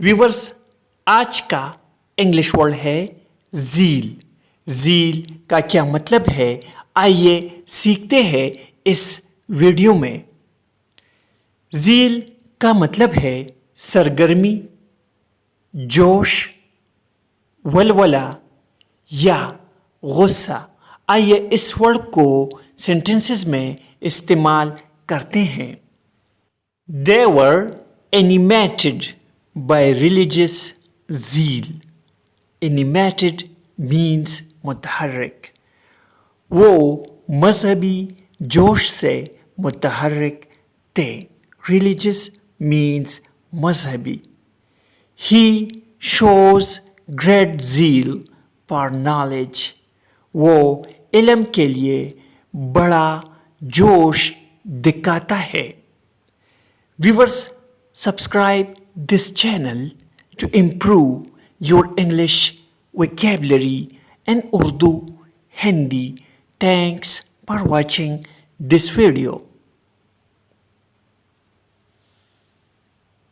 Viewers, आज का English word है ज़ील। ज़ील का क्या मतलब है, आइए सीखते हैं इस वीडियो में। ज़ील का मतलब है सरगर्मी, जोश, वलवला या गुस्सा। आइए इस वर्ड को सेंटेंसेस में इस्तेमाल करते हैं। They were animated by religious zeal. Animated means मुतहर्रिक। वो मजहबी जोश से मुतहर्रिक थे। Religious means मजहबी। He shows great zeal for knowledge. वो इल्म के लिए बड़ा जोश दिखाता है। Viewers, subscribe this channel to improve your English vocabulary and Urdu Hindi. Thanks for watching this video.